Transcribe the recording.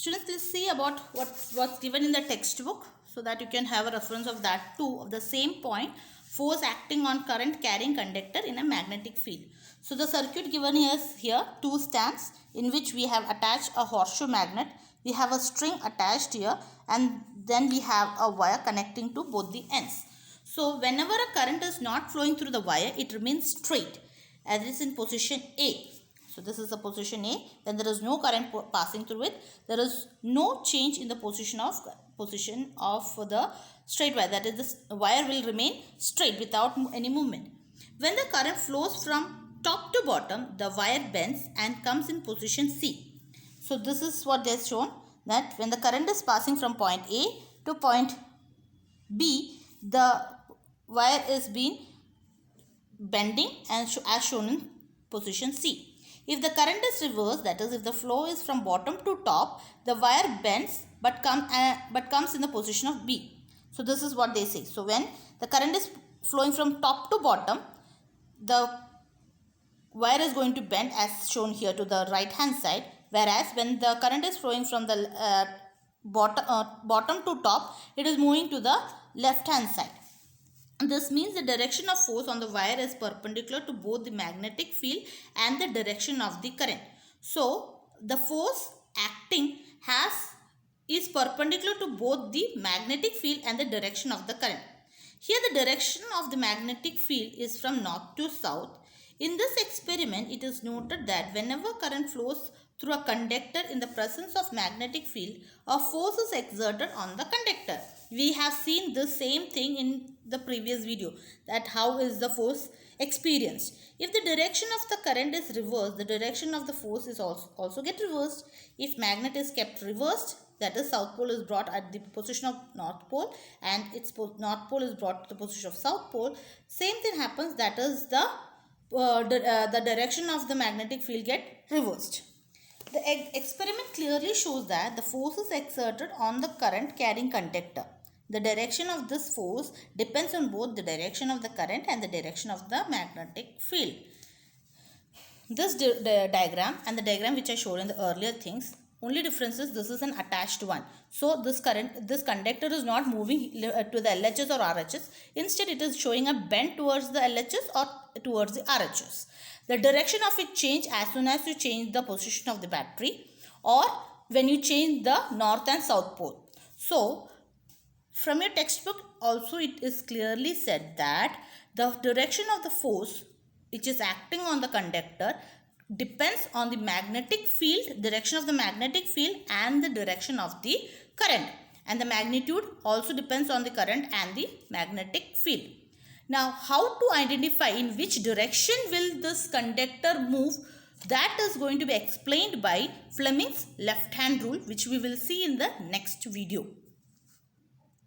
Students, let's see about what's given in the textbook so that you can have a reference of that too, of the same point, force acting on current carrying conductor in a magnetic field. So the circuit given is here, two stands in which we have attached a horseshoe magnet. We have a string attached here, and then we have a wire connecting to both the ends. So whenever a current is not flowing through the wire, it remains straight as it is in position A. So this is the position A. Then there is no current passing through it. There is no change in the position of the straight wire. That is, the wire will remain straight without any movement. When the current flows from top to bottom, the wire bends and comes in position C. So this is what they have shown, that when the current is passing from point A to point B, the wire is being bending and as shown in position C. If the current is reversed, that is, if the flow is from bottom to top, the wire bends but comes in the position of B. So this is what they say. So when the current is flowing from top to bottom, the wire is going to bend as shown here to the right hand side, whereas when the current is flowing from the bottom to top, it is moving to the left hand side. This means the direction of force on the wire is perpendicular to both the magnetic field and the direction of the current. So the force acting is perpendicular to both the magnetic field and the direction of the current. Here the direction of the magnetic field is from north to south. In this experiment, it is noted that whenever current flows through a conductor in the presence of magnetic field, a force is exerted on the conductor. We have seen the same thing in the previous video, that how is the force experienced. If the direction of the current is reversed, the direction of the force is also get reversed. If magnet is kept reversed, that is, south pole is brought at the position of north pole and its north pole is brought to the position of south pole, same thing happens, that is the direction of the magnetic field get reversed. The experiment clearly shows that the force is exerted on the current carrying conductor. The direction of this force depends on both the direction of the current and the direction of the magnetic field. This diagram and the diagram which I showed in the earlier things, only difference is this is an attached one. So this conductor is not moving to the LHS or RHS. Instead, it is showing a bend towards the LHS or towards the RHS. The direction of it change as soon as you change the position of the battery or when you change the north and south pole. So from your textbook also it is clearly said that the direction of the force which is acting on the conductor depends on the magnetic field, direction of the magnetic field and the direction of the current, and the magnitude also depends on the current and the magnetic field. Now, how to identify in which direction will this conductor move, that is going to be explained by Fleming's left hand rule, which we will see in the next video.